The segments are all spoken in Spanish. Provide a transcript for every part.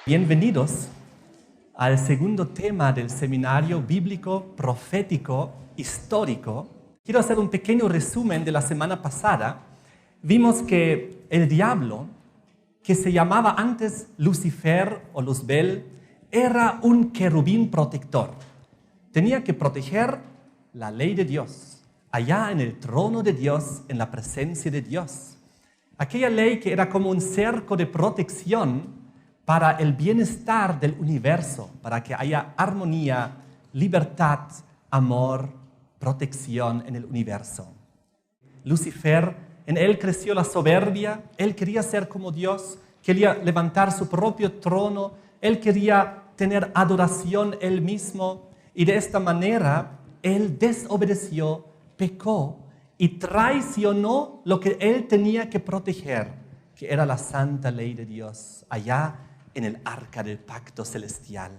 Bienvenidos al segundo tema del seminario bíblico, profético, histórico. Quiero hacer un pequeño resumen de la semana pasada. Vimos que el diablo, que se llamaba antes Lucifer o Luzbel, era un querubín protector. Tenía que proteger la ley de Dios, allá en el trono de Dios, en la presencia de Dios. Aquella ley que era como un cerco de protección para el bienestar del universo, para que haya armonía, libertad, amor, protección en el universo. Lucifer, en él creció la soberbia, él quería ser como Dios, quería levantar su propio trono, él quería tener adoración él mismo, y de esta manera él desobedeció, pecó y traicionó lo que él tenía que proteger, que era la santa ley de Dios, allá en el arca del pacto celestial.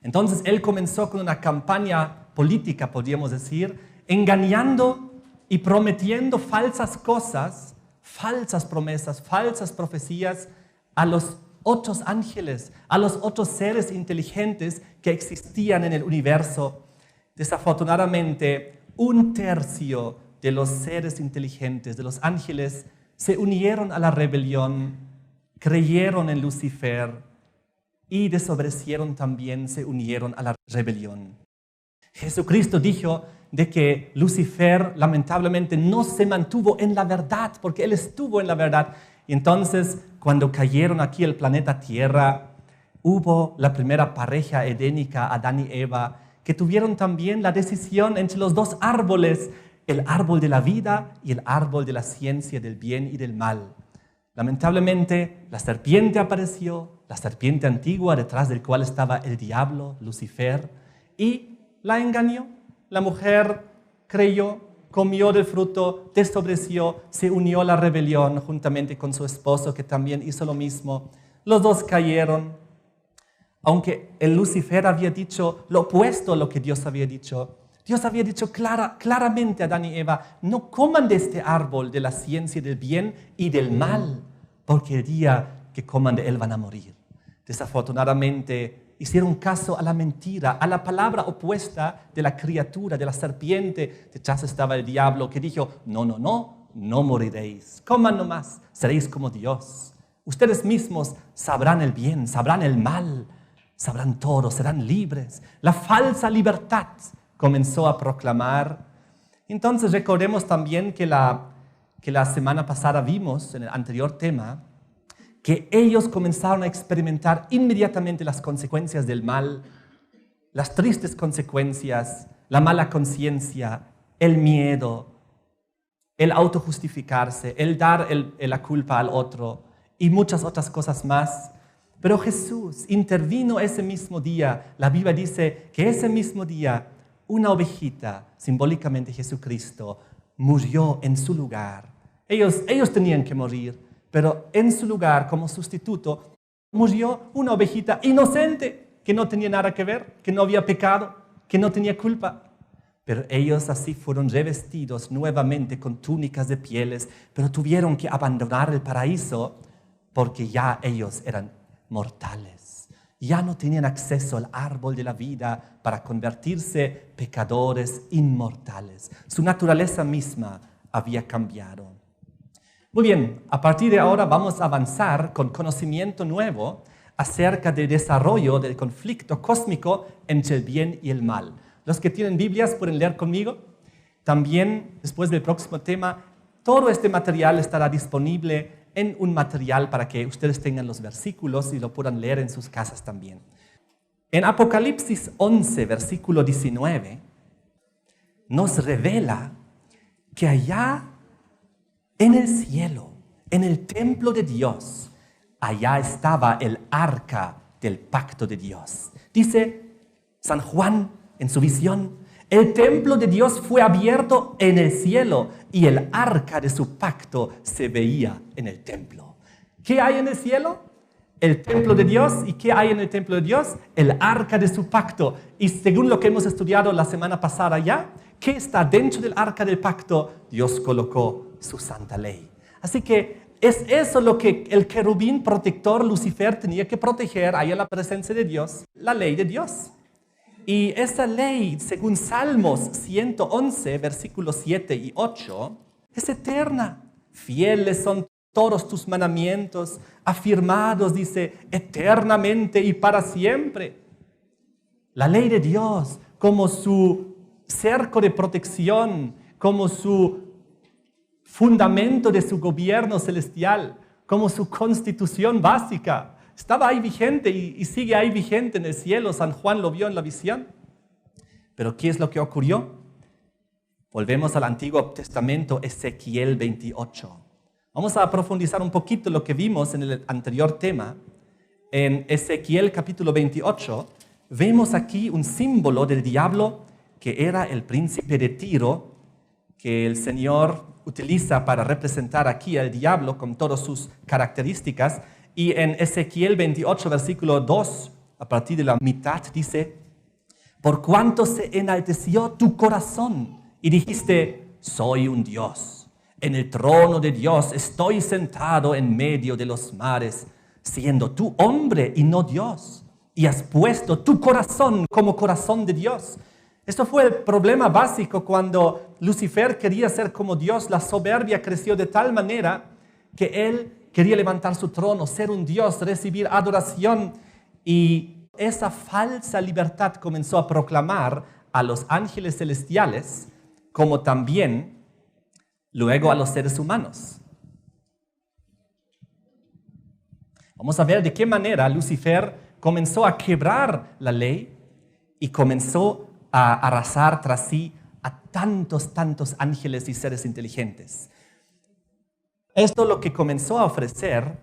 Entonces él comenzó con una campaña política, podríamos decir, engañando y prometiendo falsas cosas, falsas promesas, falsas profecías a los otros ángeles, a los otros seres inteligentes que existían en el universo. Desafortunadamente, 1/3 de los seres inteligentes, de los ángeles, se unieron a la rebelión, creyeron en Lucifer y desobedecieron también, se unieron a la rebelión. Jesucristo dijo de que Lucifer lamentablemente no se mantuvo en la verdad, porque él estuvo en la verdad. Y entonces, cuando cayeron aquí el planeta Tierra, hubo la primera pareja edénica, Adán y Eva, que tuvieron también la decisión entre los dos árboles, el árbol de la vida y el árbol de la ciencia del bien y del mal. Lamentablemente, la serpiente apareció, la serpiente antigua detrás del cual estaba el diablo, Lucifer, y la engañó. La mujer creyó, comió del fruto, desobedeció, se unió a la rebelión juntamente con su esposo, que también hizo lo mismo. Los dos cayeron. Aunque el Lucifer había dicho lo opuesto a lo que Dios había dicho. Dios había dicho claramente a Adán y Eva, no coman de este árbol de la ciencia del bien y del mal, porque el día que coman de él van a morir. Desafortunadamente, hicieron caso a la mentira, a la palabra opuesta de la criatura, de la serpiente. Detrás estaba el diablo que dijo, no moriréis, coman nomás, seréis como Dios. Ustedes mismos sabrán el bien, sabrán el mal, sabrán todo, serán libres. La falsa libertad comenzó a proclamar. Entonces recordemos también que la semana pasada vimos en el anterior tema que ellos comenzaron a experimentar inmediatamente las consecuencias del mal, las tristes consecuencias, la mala conciencia, el miedo, el autojustificarse, el dar la culpa al otro y muchas otras cosas más. Pero Jesús intervino ese mismo día. La Biblia dice que ese mismo día una ovejita, simbólicamente Jesucristo, murió en su lugar. Ellos tenían que morir, pero en su lugar, como sustituto, murió una ovejita inocente, que no tenía nada que ver, que no había pecado, que no tenía culpa. Pero ellos así fueron revestidos nuevamente con túnicas de pieles, pero tuvieron que abandonar el paraíso porque ya ellos eran mortales. Ya no tenían acceso al árbol de la vida para convertirse pecadores inmortales. Su naturaleza misma había cambiado. Muy bien, a partir de ahora vamos a avanzar con conocimiento nuevo acerca del desarrollo del conflicto cósmico entre el bien y el mal. Los que tienen Biblias pueden leer conmigo. También, después del próximo tema, todo este material estará disponible en un material para que ustedes tengan los versículos y lo puedan leer en sus casas también. En Apocalipsis 11, versículo 19, nos revela que allá en el cielo, en el templo de Dios, allá estaba el arca del pacto de Dios. Dice San Juan en su visión, el templo de Dios fue abierto en el cielo y el arca de su pacto se veía en el templo. ¿Qué hay en el cielo? El templo de Dios. ¿Y qué hay en el templo de Dios? El arca de su pacto. Y según lo que hemos estudiado la semana pasada ya, ¿qué está dentro del arca del pacto? Dios colocó su santa ley. Así que Es eso lo que el querubín protector Lucifer tenía que proteger ahí en la presencia de Dios, la ley de Dios. Y esa ley, según Salmos 111, versículos 7 y 8, es eterna. Fieles son todos tus mandamientos, afirmados, dice, eternamente y para siempre. La ley de Dios, como su cerco de protección, como su fundamento de su gobierno celestial, como su constitución básica, estaba ahí vigente y sigue ahí vigente en el cielo. San Juan lo vio en la visión. Pero ¿qué es lo que ocurrió? Volvemos al Antiguo Testamento, Ezequiel 28. Vamos a profundizar un poquito lo que vimos en el anterior tema. En Ezequiel capítulo 28 vemos aquí un símbolo del diablo que era el príncipe de Tiro, que el Señor utiliza para representar aquí al diablo con todas sus características. Y en Ezequiel 28, versículo 2, a partir de la mitad, dice: por cuanto se enalteció tu corazón y dijiste, soy un Dios. En el trono de Dios estoy sentado en medio de los mares, siendo tú hombre y no Dios. Y has puesto tu corazón como corazón de Dios. Esto fue el problema básico cuando Lucifer quería ser como Dios. La soberbia creció de tal manera que él quería levantar su trono, ser un Dios, recibir adoración. Y esa falsa libertad comenzó a proclamar a los ángeles celestiales, como también luego a los seres humanos. Vamos a ver de qué manera Lucifer comenzó a quebrar la ley y comenzó a arrasar tras sí a tantos ángeles y seres inteligentes. Esto es lo que comenzó a ofrecer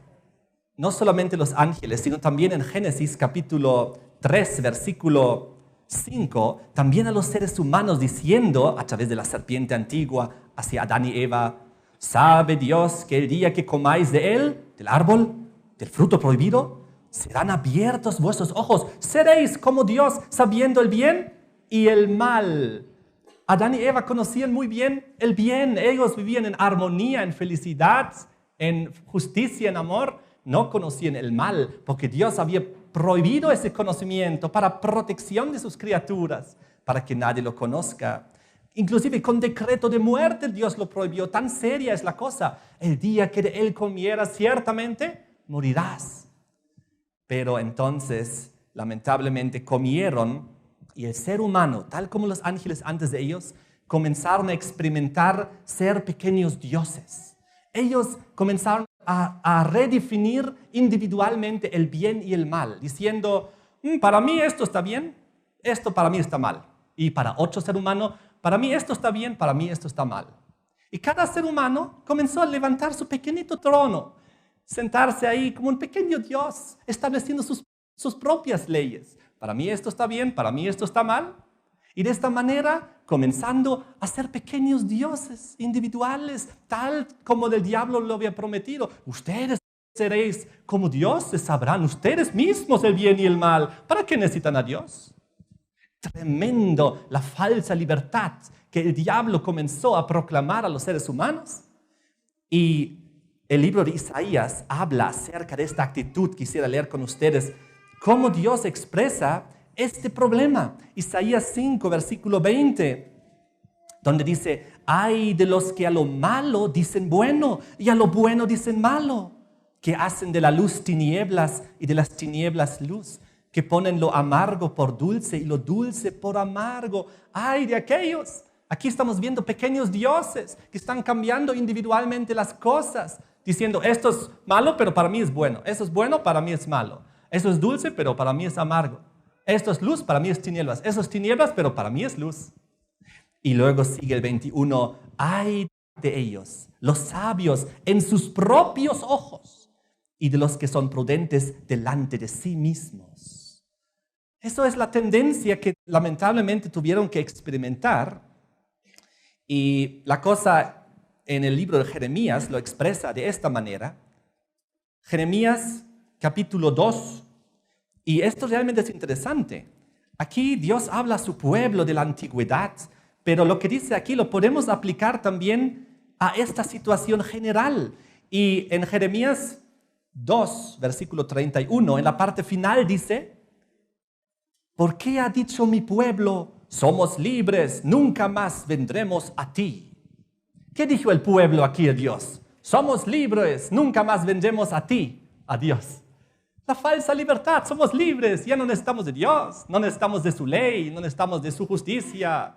no solamente los ángeles, sino también en Génesis capítulo 3, versículo 5, también a los seres humanos, diciendo a través de la serpiente antigua hacia Adán y Eva: ¿sabe Dios que el día que comáis de él, del árbol, del fruto prohibido, serán abiertos vuestros ojos? Seréis como Dios, sabiendo el bien y el mal. Adán y Eva conocían muy bien el bien. Ellos vivían en armonía, en felicidad, en justicia, en amor. No conocían el mal, porque Dios había prohibido ese conocimiento para protección de sus criaturas, para que nadie lo conozca. Inclusive con decreto de muerte Dios lo prohibió. Tan seria es la cosa. El día que de él comieras, ciertamente morirás. Pero entonces, lamentablemente, comieron, y el ser humano, tal como los ángeles antes de ellos, comenzaron a experimentar ser pequeños dioses. Ellos comenzaron a redefinir individualmente el bien y el mal, diciendo, para mí esto está bien, esto para mí está mal. Y para otro ser humano, para mí esto está bien, para mí esto está mal. Y cada ser humano comenzó a levantar su pequeñito trono, sentarse ahí como un pequeño Dios, estableciendo sus propias leyes. Para mí esto está bien, para mí esto está mal. Y de esta manera, comenzando a ser pequeños dioses individuales, tal como el diablo lo había prometido. Ustedes seréis como dioses, sabrán ustedes mismos el bien y el mal. ¿Para qué necesitan a Dios? Tremendo la falsa libertad que el diablo comenzó a proclamar a los seres humanos. Y el libro de Isaías habla acerca de esta actitud. Quisiera leer con ustedes cómo Dios expresa este problema. Isaías 5, versículo 20, donde dice: ay de los que a lo malo dicen bueno y a lo bueno dicen malo, que hacen de la luz tinieblas y de las tinieblas luz, que ponen lo amargo por dulce y lo dulce por amargo. Ay de aquellos. Aquí estamos viendo pequeños dioses que están cambiando individualmente las cosas, diciendo: esto es malo, pero para mí es bueno. Eso es bueno, para mí es malo. Eso es dulce, pero para mí es amargo. Esto es luz, para mí es tinieblas. Eso es tinieblas, pero para mí es luz. Y luego sigue el 21. Ay de ellos, los sabios en sus propios ojos, y de los que son prudentes delante de sí mismos. Eso es la tendencia que lamentablemente tuvieron que experimentar. Y la cosa en el libro de Jeremías lo expresa de esta manera. Jeremías capítulo 2. Y esto realmente es interesante. Aquí Dios habla a su pueblo de la antigüedad, pero lo que dice aquí lo podemos aplicar también a esta situación general. Y en Jeremías 2, versículo 31, en la parte final dice, ¿por qué ha dicho mi pueblo, somos libres, nunca más vendremos a ti? ¿Qué dijo el pueblo aquí a Dios? Somos libres, nunca más vendremos a ti, a Dios. La falsa libertad, somos libres, ya no necesitamos de Dios, no necesitamos de su ley, no necesitamos de su justicia,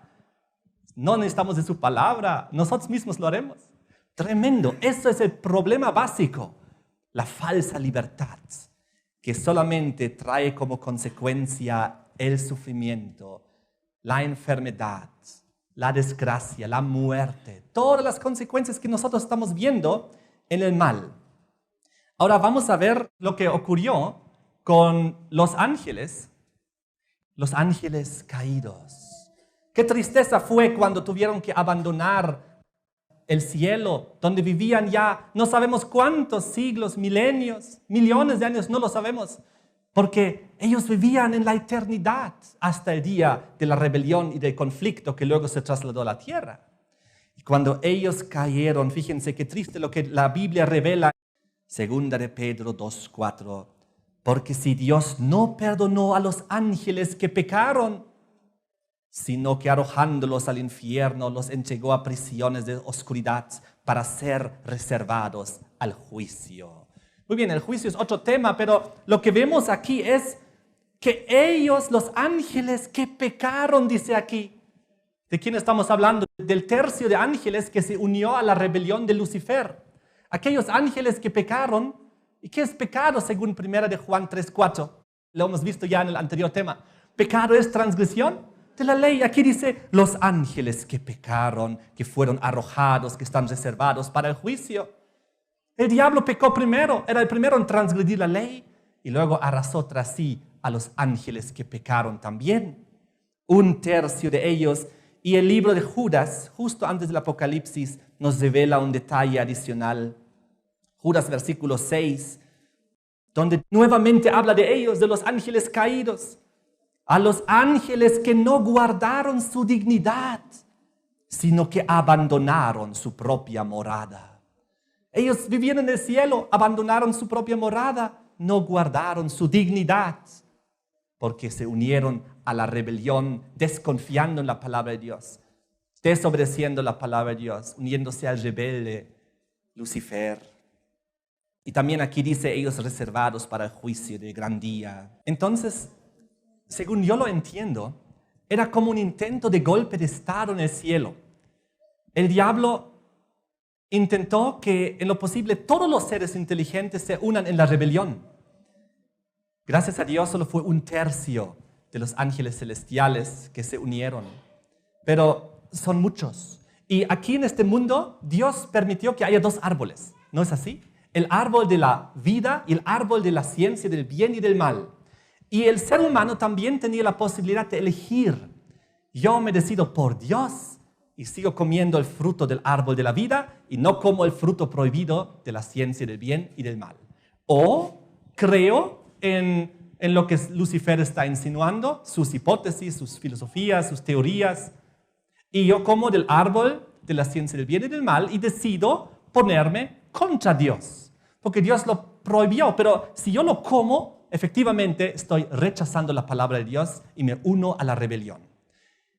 no necesitamos de su palabra, nosotros mismos lo haremos. Tremendo, eso es el problema básico, la falsa libertad, que solamente trae como consecuencia el sufrimiento, la enfermedad, la desgracia, la muerte, todas las consecuencias que nosotros estamos viendo en el mal. Ahora vamos a ver lo que ocurrió con los ángeles caídos. Qué tristeza fue cuando tuvieron que abandonar el cielo, donde vivían ya no sabemos cuántos siglos, milenios, millones de años, no lo sabemos, porque ellos vivían en la eternidad hasta el día de la rebelión y del conflicto que luego se trasladó a la tierra. Y cuando ellos cayeron, fíjense qué triste lo que la Biblia revela. Segunda de Pedro 2:4, porque si Dios no perdonó a los ángeles que pecaron, sino que arrojándolos al infierno los entregó a prisiones de oscuridad para ser reservados al juicio. Muy bien, el juicio es otro tema, pero lo que vemos aquí es que ellos, los ángeles que pecaron, dice aquí. ¿De quién estamos hablando? Del tercio de ángeles que se unió a la rebelión de Lucifer. Aquellos ángeles que pecaron. ¿Y qué es pecado según 1 de Juan 3:4? Lo hemos visto ya en el anterior tema. Pecado es transgresión de la ley. Aquí dice los ángeles que pecaron, que fueron arrojados, que están reservados para el juicio. El diablo pecó primero, era el primero en transgredir la ley y luego arrasó tras sí a los ángeles que pecaron también. Un tercio de ellos. Y el libro de Judas, justo antes del Apocalipsis, nos revela un detalle adicional. Judas versículo 6, donde nuevamente habla de ellos, de los ángeles caídos. A los ángeles que no guardaron su dignidad, sino que abandonaron su propia morada. Ellos vivían en el cielo, abandonaron su propia morada, no guardaron su dignidad, porque se unieron a la rebelión, desconfiando en la palabra de Dios, desobedeciendo la palabra de Dios, uniéndose al rebelde Lucifer. Y también aquí dice ellos reservados para el juicio de gran día. Entonces, según yo lo entiendo, era como un intento de golpe de estado en el cielo. El diablo intentó que en lo posible todos los seres inteligentes se unan en la rebelión. Gracias a Dios solo fue un tercio de los ángeles celestiales que se unieron. Pero son muchos. Y aquí en este mundo Dios permitió que haya dos árboles. ¿No es así? El árbol de la vida y el árbol de la ciencia del bien y del mal. Y el ser humano también tenía la posibilidad de elegir. Yo me decido por Dios y sigo comiendo el fruto del árbol de la vida y no como el fruto prohibido de la ciencia del bien y del mal. O creo en lo que Lucifer está insinuando, sus hipótesis, sus filosofías, sus teorías, y yo como del árbol de la ciencia del bien y del mal y decido ponerme contra Dios, porque Dios lo prohibió, pero si yo lo como, efectivamente estoy rechazando la palabra de Dios y me uno a la rebelión.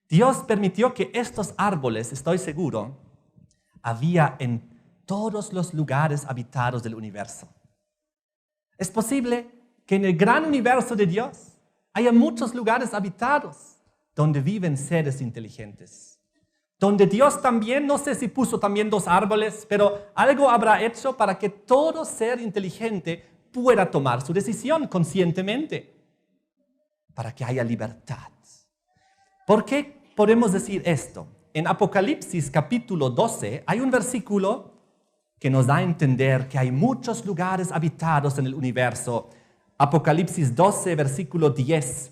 Dios permitió que estos árboles, estoy seguro, había en todos los lugares habitados del universo. Es posible que en el gran universo de Dios haya muchos lugares habitados donde viven seres inteligentes. Donde Dios también, no sé si puso también dos árboles, pero algo habrá hecho para que todo ser inteligente pueda tomar su decisión conscientemente, para que haya libertad. ¿Por qué podemos decir esto? En Apocalipsis capítulo 12 hay un versículo que nos da a entender que hay muchos lugares habitados en el universo. Apocalipsis 12, versículo 10.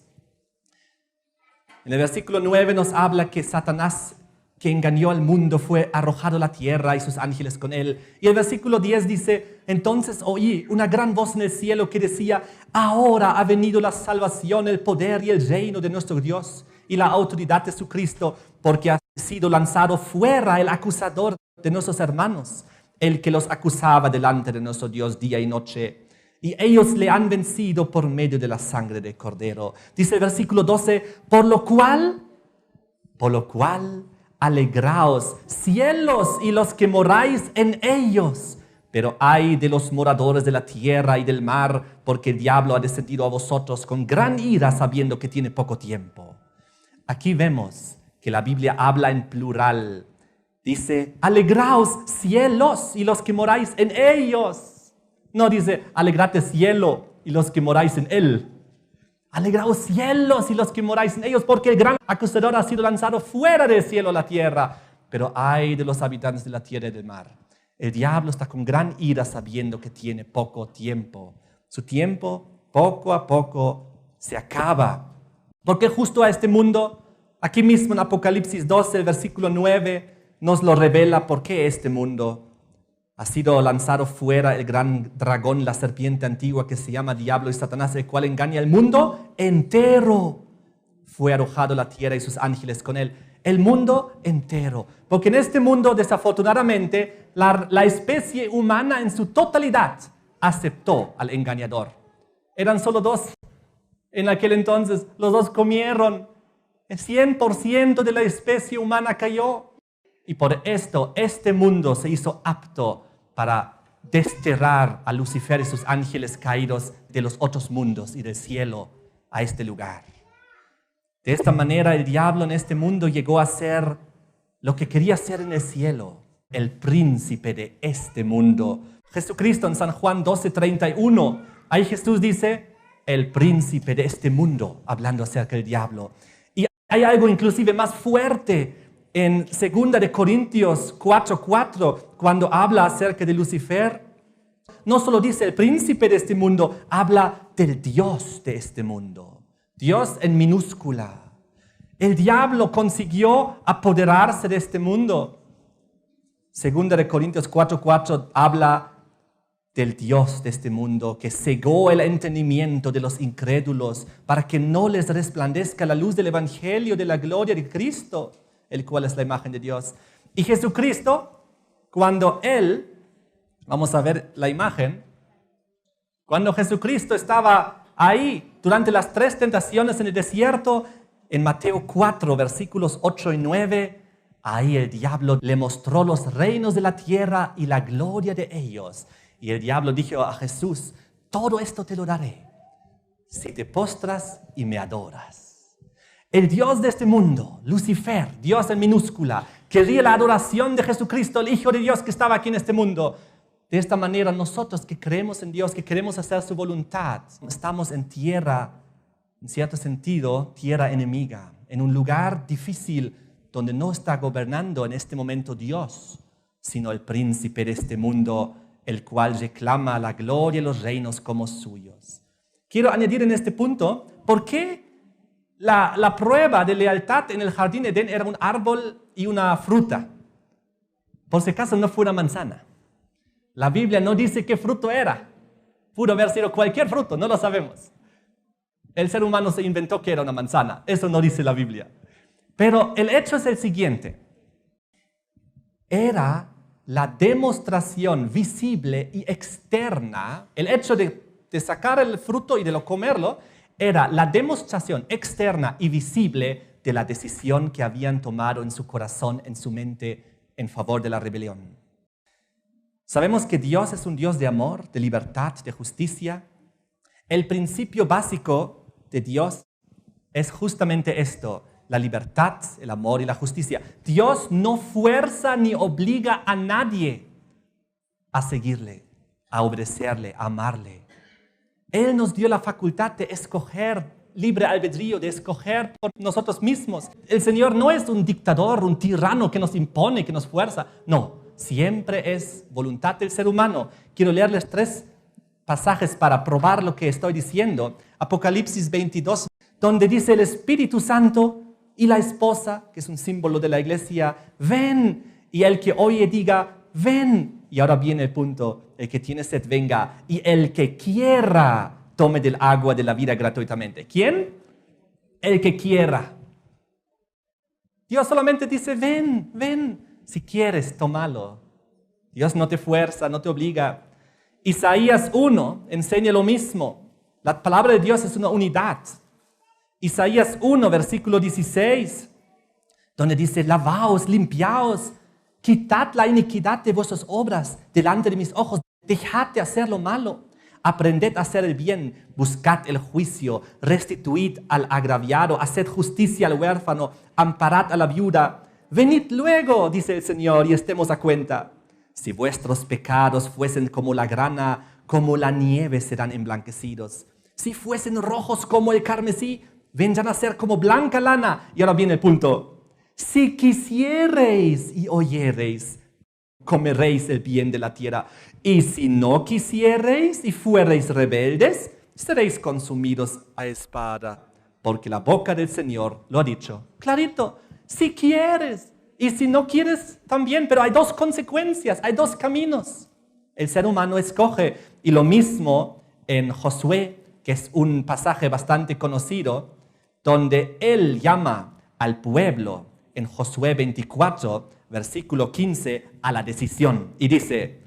En el versículo 9 nos habla que Satanás, que engañó al mundo, fue arrojado a la tierra y sus ángeles con él. Y el versículo 10 dice, entonces oí una gran voz en el cielo que decía, ahora ha venido la salvación, el poder y el reino de nuestro Dios y la autoridad de su Cristo, porque ha sido lanzado fuera el acusador de nuestros hermanos, el que los acusaba delante de nuestro Dios día y noche. Y ellos le han vencido por medio de la sangre del Cordero. Dice el versículo 12, por lo cual, alegraos, cielos y los que moráis en ellos. Pero ay de los moradores de la tierra y del mar, porque el diablo ha descendido a vosotros con gran ira, sabiendo que tiene poco tiempo. Aquí vemos que la Biblia habla en plural. Dice, alegraos, cielos y los que moráis en ellos. No dice, alegrate cielo y los que moráis en él. Alegraos cielos y los que moráis en ellos, porque el gran acusador ha sido lanzado fuera del cielo a la tierra. Pero ay de los habitantes de la tierra y del mar. El diablo está con gran ira sabiendo que tiene poco tiempo. Su tiempo, poco a poco, se acaba. Porque justo a este mundo, aquí mismo en Apocalipsis 12, el versículo 9, nos lo revela por qué este mundo ha sido lanzado fuera el gran dragón, la serpiente antigua que se llama Diablo y Satanás, el cual engaña al mundo entero. Fue arrojado a la tierra y sus ángeles con él. El mundo entero. Porque en este mundo, desafortunadamente, la especie humana en su totalidad aceptó al engañador. Eran solo dos. En aquel entonces, los dos comieron. El 100% de la especie humana cayó. Y por esto, este mundo se hizo apto para desterrar a Lucifer y sus ángeles caídos de los otros mundos y del cielo a este lugar. De esta manera, el diablo en este mundo llegó a ser lo que quería ser en el cielo, el príncipe de este mundo. Jesucristo en San Juan 12:31, ahí Jesús dice, el príncipe de este mundo, hablando acerca del diablo. Y hay algo inclusive más fuerte en 2 Corintios 4:4, cuando habla acerca de Lucifer. No solo dice el príncipe de este mundo, habla del Dios de este mundo. Dios en minúscula. El diablo consiguió apoderarse de este mundo. 2 Corintios 4:4 habla del Dios de este mundo que cegó el entendimiento de los incrédulos para que no les resplandezca la luz del evangelio de la gloria de Cristo, el cual es la imagen de Dios. Y Jesucristo, cuando Él, vamos a ver la imagen, cuando Jesucristo estaba ahí durante las 3 tentaciones en el desierto, en Mateo 4, versículos 8 y 9, ahí el diablo le mostró los reinos de la tierra y la gloria de ellos. Y el diablo dijo a Jesús, todo esto te lo daré si te postras y me adoras. El Dios de este mundo, Lucifer, Dios en minúscula, quería la adoración de Jesucristo, el Hijo de Dios que estaba aquí en este mundo. De esta manera, nosotros que creemos en Dios, que queremos hacer su voluntad, estamos en tierra, en cierto sentido, tierra enemiga, en un lugar difícil donde no está gobernando en este momento Dios, sino el príncipe de este mundo, el cual reclama la gloria y los reinos como suyos. Quiero añadir en este punto, ¿por qué la prueba de lealtad en el jardín de Edén era un árbol y una fruta? Por si acaso no fue una manzana. La Biblia no dice qué fruto era. Pudo haber sido cualquier fruto, no lo sabemos. El ser humano se inventó que era una manzana. Eso no dice la Biblia. Pero el hecho es el siguiente. Era la demostración visible y externa, el hecho de sacar el fruto y de comerlo, era la demostración externa y visible de la decisión que habían tomado en su corazón, en su mente, en favor de la rebelión. Sabemos que Dios es un Dios de amor, de libertad, de justicia. El principio básico de Dios es justamente esto, la libertad, el amor y la justicia. Dios no fuerza ni obliga a nadie a seguirle, a obedecerle, a amarle. Él nos dio la facultad de escoger, libre albedrío, de escoger por nosotros mismos. El Señor no es un dictador, un tirano que nos impone, que nos fuerza. No, siempre es voluntad del ser humano. Quiero leerles 3 pasajes para probar lo que estoy diciendo. Apocalipsis 22, donde dice el Espíritu Santo y la esposa, que es un símbolo de la iglesia, ven. Y el que oye diga, ven. Y ahora viene el punto, el que tiene sed venga. Y el que quiera tome del agua de la vida gratuitamente. ¿Quién? El que quiera. Dios solamente dice, ven, ven. Si quieres, tómalo. Dios no te fuerza, no te obliga. Isaías 1 enseña lo mismo. La palabra de Dios es una unidad. Isaías 1, versículo 16, donde dice, lavaos, limpiaos, quitad la iniquidad de vuestras obras delante de mis ojos, dejad de hacer lo malo, aprended a hacer el bien, buscad el juicio, restituid al agraviado, haced justicia al huérfano, amparad a la viuda. Venid luego, dice el Señor, y estemos a cuenta. Si vuestros pecados fuesen como la grana, como la nieve serán emblanquecidos. Si fuesen rojos como el carmesí, vendrán a ser como blanca lana. Y ahora viene el punto. Si quisiereis y oyereis, comeréis el bien de la tierra. Y si no quisiereis y fuereis rebeldes, seréis consumidos a espada. Porque la boca del Señor lo ha dicho. Clarito, si quieres. Y si no quieres, también, pero hay dos consecuencias, hay dos caminos. El ser humano escoge, y lo mismo en Josué, que es un pasaje bastante conocido, donde él llama al pueblo en Josué 24, versículo 15, a la decisión. Y dice,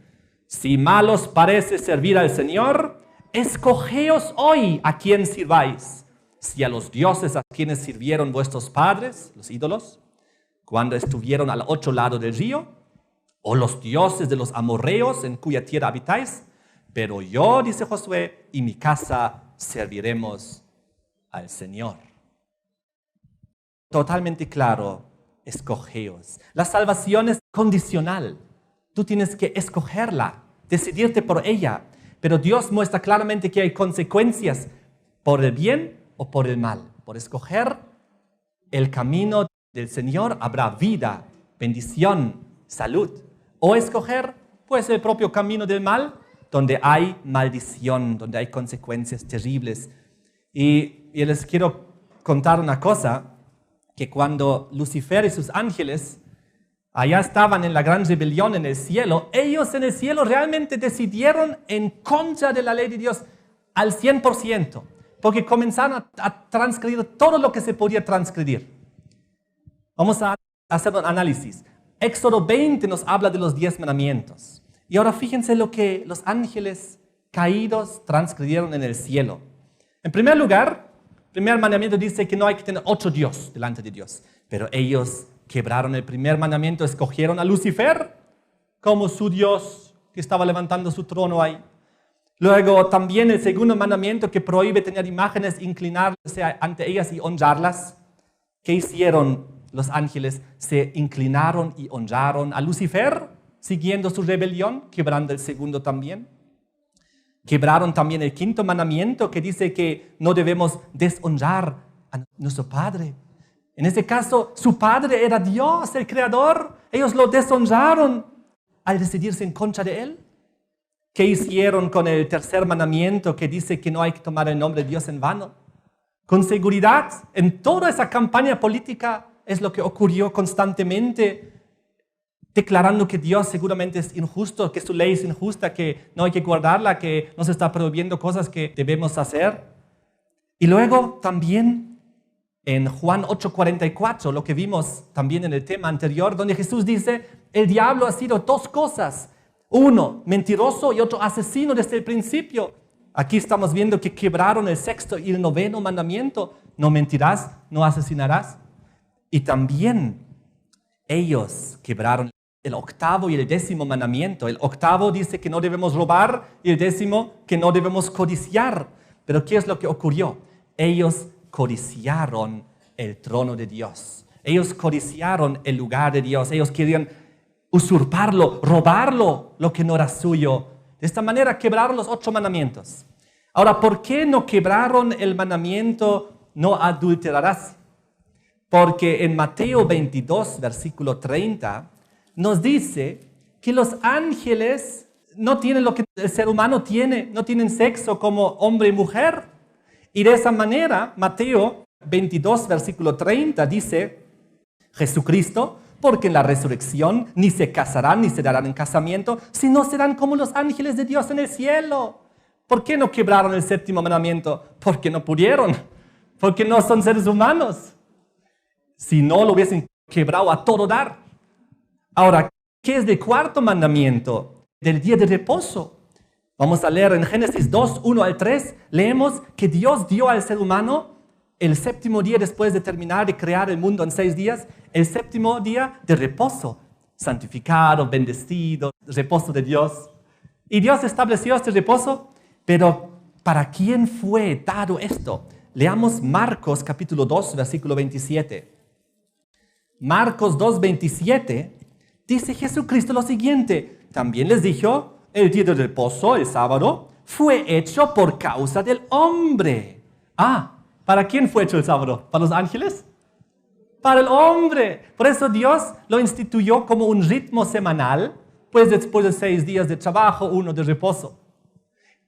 si mal os parece servir al Señor, escogeos hoy a quién sirváis. Si a los dioses a quienes sirvieron vuestros padres, los ídolos, cuando estuvieron al otro lado del río, o los dioses de los amorreos en cuya tierra habitáis, pero yo, dice Josué, y mi casa serviremos al Señor. Totalmente claro, escogeos. La salvación es condicional. Tú tienes que escogerla, decidirte por ella, pero Dios muestra claramente que hay consecuencias por el bien o por el mal. Por escoger el camino del Señor habrá vida, bendición, salud. O escoger, pues, el propio camino del mal, donde hay maldición, donde hay consecuencias terribles. Y les quiero contar una cosa, que cuando Lucifer y sus ángeles allá estaban en la gran rebelión en el cielo, ellos en el cielo realmente decidieron en contra de la ley de Dios al 100%, porque comenzaron a transgredir todo lo que se podía transgredir. Vamos a hacer un análisis. Éxodo 20 nos habla de los 10 mandamientos. Y ahora fíjense lo que los ángeles caídos transgredieron en el cielo. En primer lugar, el primer mandamiento dice que no hay que tener otro Dios delante de Dios. Pero ellos quebraron el primer mandamiento, escogieron a Lucifer como su Dios que estaba levantando su trono ahí. Luego también el segundo mandamiento que prohíbe tener imágenes, inclinarse ante ellas y honrarlas. ¿Qué hicieron los ángeles? Se inclinaron y honraron a Lucifer, siguiendo su rebelión, quebrando el segundo también. Quebraron también el quinto mandamiento que dice que no debemos deshonrar a nuestro Padre. En este caso, su Padre era Dios, el Creador. Ellos lo deshonraron al decidirse en contra de Él. ¿Qué hicieron con el tercer mandamiento que dice que no hay que tomar el nombre de Dios en vano? Con seguridad, en toda esa campaña política es lo que ocurrió constantemente, declarando que Dios seguramente es injusto, que su ley es injusta, que no hay que guardarla, que nos está prohibiendo cosas que debemos hacer. Y luego también en Juan 8:44, lo que vimos también en el tema anterior, donde Jesús dice, el diablo ha sido dos cosas, uno mentiroso y otro asesino desde el principio. Aquí estamos viendo que quebraron el sexto y el noveno mandamiento, no mentirás, no asesinarás. Y también ellos quebraron el octavo y el décimo mandamiento. El octavo dice que no debemos robar y el décimo que no debemos codiciar. Pero ¿qué es lo que ocurrió? Ellos codiciaron el trono de Dios. Ellos codiciaron el lugar de Dios. Ellos querían usurparlo, robarlo, lo que no era suyo. De esta manera quebraron los 8 mandamientos. Ahora, ¿por qué no quebraron el mandamiento no adulterarás? Porque en Mateo 22, versículo 30, nos dice que los ángeles no tienen lo que el ser humano tiene, no tienen sexo como hombre y mujer. Y de esa manera, Mateo 22, versículo 30 dice, Jesucristo, porque en la resurrección ni se casarán ni se darán en casamiento, sino serán como los ángeles de Dios en el cielo. ¿Por qué no quebraron el séptimo mandamiento? Porque no pudieron, porque no son seres humanos. Si no, lo hubiesen quebrado a todo dar. Ahora, ¿Qué es el cuarto mandamiento del día de reposo? Vamos a leer en Génesis 2, 1 al 3. Leemos que Dios dio al ser humano el séptimo día después de terminar de crear el mundo en 6 días, el séptimo día de reposo, santificado, bendecido, reposo de Dios. Y Dios estableció este reposo, pero ¿para quién fue dado esto? Leamos Marcos capítulo 2, versículo 27. Marcos 2, 27, dice Jesucristo lo siguiente: también les dijo, el día de reposo, el sábado, fue hecho por causa del hombre. ¿Para quién fue hecho el sábado? ¿Para los ángeles? Para el hombre. Por eso Dios lo instituyó como un ritmo semanal, pues después de 6 días de trabajo, 1 de reposo.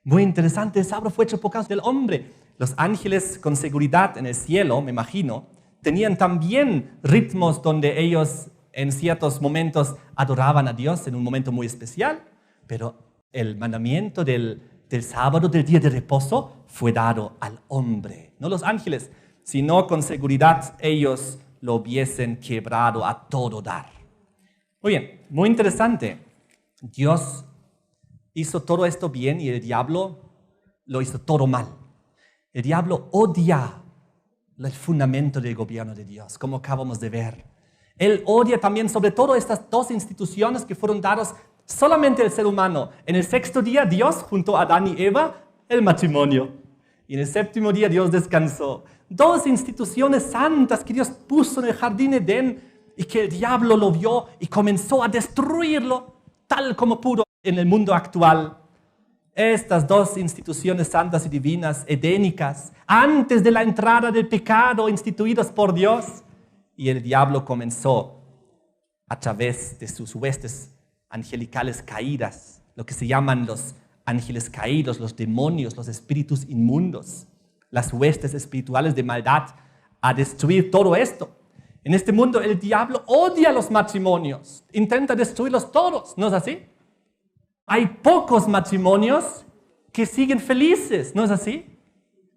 Muy interesante, el sábado fue hecho por causa del hombre. Los ángeles con seguridad en el cielo, me imagino, tenían también ritmos donde ellos en ciertos momentos adoraban a Dios en un momento muy especial, pero el mandamiento del sábado, del día de reposo, fue dado al hombre, no los ángeles, sino con seguridad ellos lo hubiesen quebrado a todo dar. Muy bien, muy interesante. Dios hizo todo esto bien y el diablo lo hizo todo mal. El diablo odia el fundamento del gobierno de Dios, como acabamos de ver. Él odia también sobre todo estas 2 instituciones que fueron dadas solamente al ser humano. En el 6º día Dios juntó a Adán y Eva el matrimonio. Y en el 7º día Dios descansó. 2 instituciones santas que Dios puso en el jardín Edén y que el diablo lo vio y comenzó a destruirlo tal como pudo en el mundo actual. Estas 2 instituciones santas y divinas, edénicas, antes de la entrada del pecado, instituidas por Dios. Y el diablo comenzó a través de sus huestes angelicales caídas, lo que se llaman los ángeles caídos, los demonios, los espíritus inmundos, las huestes espirituales de maldad, a destruir todo esto. En este mundo el diablo odia los matrimonios, intenta destruirlos todos, ¿no es así? Hay pocos matrimonios que siguen felices, ¿no es así?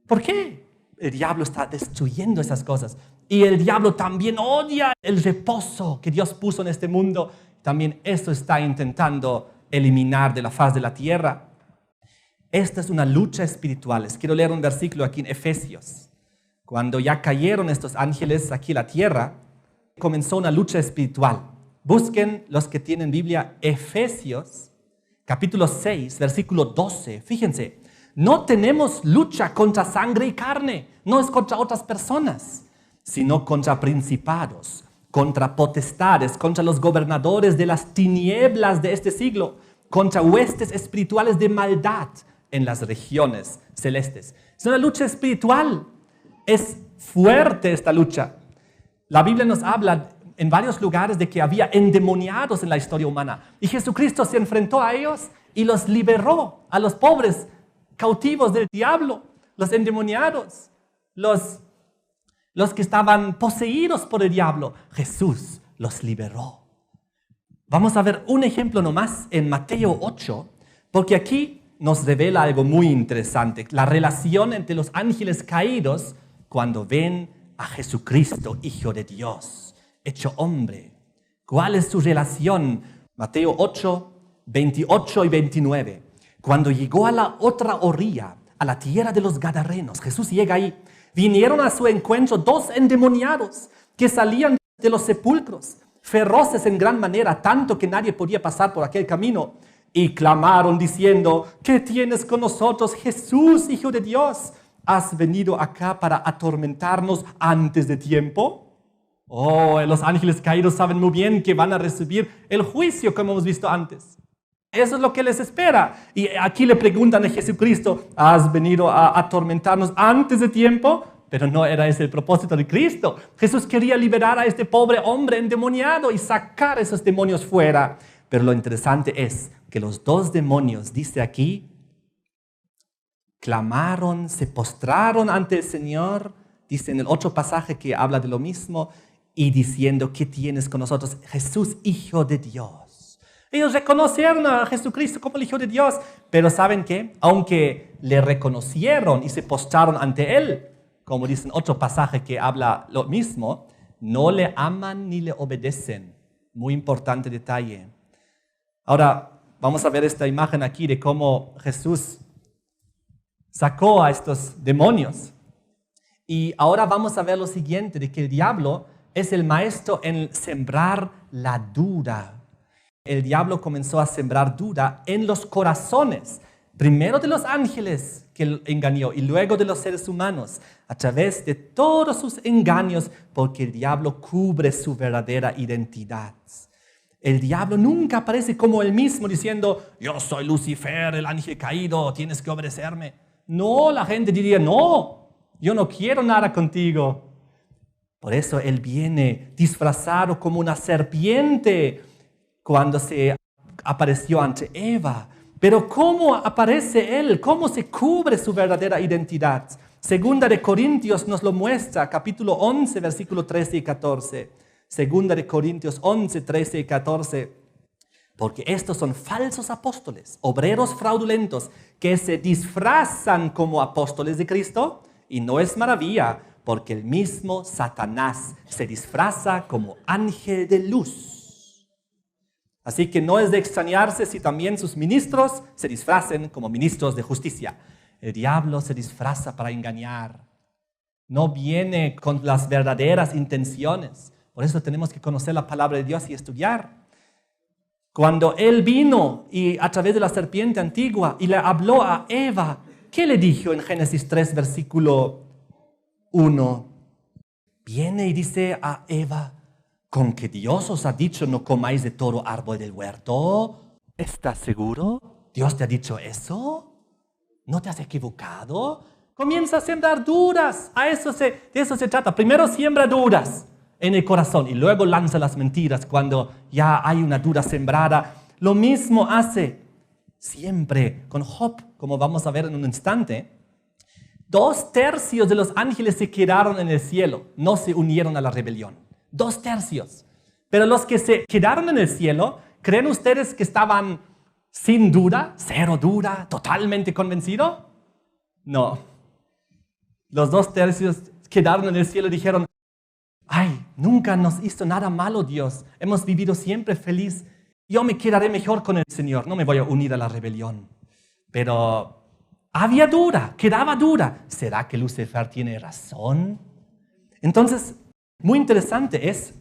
¿Por qué? El diablo está destruyendo esas cosas. Y el diablo también odia el reposo que Dios puso en este mundo. También esto está intentando eliminar de la faz de la tierra. Esta es una lucha espiritual. Les quiero leer un versículo aquí en Efesios. Cuando ya cayeron estos ángeles aquí en la tierra, comenzó una lucha espiritual. Busquen los que tienen Biblia, Efesios, capítulo 6, versículo 12. Fíjense, no tenemos lucha contra sangre y carne, no es contra otras personas, sino contra principados, contra potestades, contra los gobernadores de las tinieblas de este siglo, contra huestes espirituales de maldad en las regiones celestes. Es una lucha espiritual, es fuerte esta lucha. La Biblia nos habla en varios lugares de que había endemoniados en la historia humana y Jesucristo se enfrentó a ellos y los liberó, a los pobres cautivos del diablo, los endemoniados, los que estaban poseídos por el diablo. Jesús los liberó. Vamos a ver un ejemplo nomás en Mateo 8, porque aquí nos revela algo muy interesante, la relación entre los ángeles caídos cuando ven a Jesucristo, Hijo de Dios, hecho hombre. ¿Cuál es su relación? Mateo 8, 28 y 29. Cuando llegó a la otra orilla, a la tierra de los Gadarenos, Jesús llega ahí. Vinieron a su encuentro 2 endemoniados que salían de los sepulcros, feroces en gran manera, tanto que nadie podía pasar por aquel camino. Y clamaron diciendo: ¿qué tienes con nosotros, Jesús, Hijo de Dios? ¿Has venido acá para atormentarnos antes de tiempo? Los ángeles caídos saben muy bien que van a recibir el juicio, como hemos visto antes. Eso es lo que les espera. Y aquí le preguntan a Jesucristo: ¿has venido a atormentarnos antes de tiempo? Pero no era ese el propósito de Cristo. Jesús quería liberar a este pobre hombre endemoniado y sacar esos demonios fuera. Pero lo interesante es que los 2 demonios, dice aquí, clamaron, se postraron ante el Señor, dice en el otro pasaje que habla de lo mismo, y diciendo: ¿qué tienes con nosotros, Jesús, Hijo de Dios? Ellos reconocieron a Jesucristo como el Hijo de Dios, pero ¿saben qué? Aunque le reconocieron y se postraron ante Él, como dice en otro pasaje que habla lo mismo, no le aman ni le obedecen. Muy importante detalle. Ahora vamos a ver esta imagen aquí de cómo Jesús sacó a estos demonios. Y ahora vamos a ver lo siguiente, de que el diablo es el maestro en sembrar la duda. El diablo comenzó a sembrar duda en los corazones, primero de los ángeles que él engañó y luego de los seres humanos, a través de todos sus engaños, porque el diablo cubre su verdadera identidad. El diablo nunca aparece como él mismo diciendo, yo soy Lucifer, el ángel caído, tienes que obedecerme. No, la gente diría, no, yo no quiero nada contigo. Por eso él viene disfrazado como una serpiente cuando se apareció ante Eva. Pero ¿cómo aparece él? ¿Cómo se cubre su verdadera identidad? Segunda de Corintios nos lo muestra, capítulo 11, versículos 13 y 14. Segunda de Corintios 11, 13 y 14. Porque estos son falsos apóstoles, obreros fraudulentos, que se disfrazan como apóstoles de Cristo. Y no es maravilla, porque el mismo Satanás se disfraza como ángel de luz. Así que no es de extrañarse si también sus ministros se disfracen como ministros de justicia. El diablo se disfraza para engañar. No viene con las verdaderas intenciones. Por eso tenemos que conocer la palabra de Dios y estudiar. Cuando él vino y a través de la serpiente antigua y le habló a Eva, ¿qué le dijo en Génesis 3, versículo 1? Viene y dice a Eva, ¿con que Dios os ha dicho no comáis de todo árbol del huerto? ¿Estás seguro? ¿Dios te ha dicho eso? ¿No te has equivocado? Comienza a sembrar dudas. De eso se trata. Primero siembra dudas en el corazón y luego lanza las mentiras cuando ya hay una duda sembrada. Lo mismo hace siempre con Job, como vamos a ver en un instante. 2/3 de los ángeles se quedaron en el cielo, no se unieron a la rebelión. 2/3. Pero los que se quedaron en el cielo, ¿creen ustedes que estaban sin duda, cero duda, totalmente convencidos? No. Los 2/3 quedaron en el cielo y dijeron, ay, nunca nos hizo nada malo Dios, hemos vivido siempre feliz. Yo me quedaré mejor con el Señor, no me voy a unir a la rebelión. Pero había duda, quedaba duda. ¿Será que Lucifer tiene razón? Entonces, muy interesante es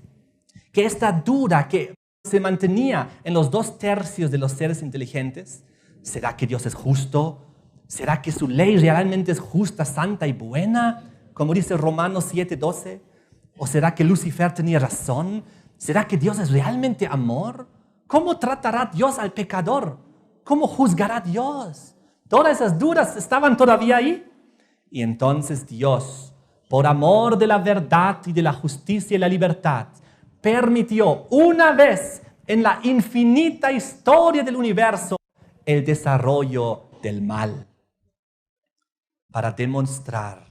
que esta duda que se mantenía en los 2/3 de los seres inteligentes, ¿será que Dios es justo? ¿Será que su ley realmente es justa, santa y buena? Como dice Romanos 7:12. ¿O será que Lucifer tenía razón? ¿Será que Dios es realmente amor? ¿Cómo tratará Dios al pecador? ¿Cómo juzgará Dios? Todas esas dudas estaban todavía ahí. Y entonces Dios, por amor de la verdad y de la justicia y la libertad, permitió una vez en la infinita historia del universo el desarrollo del mal para demostrar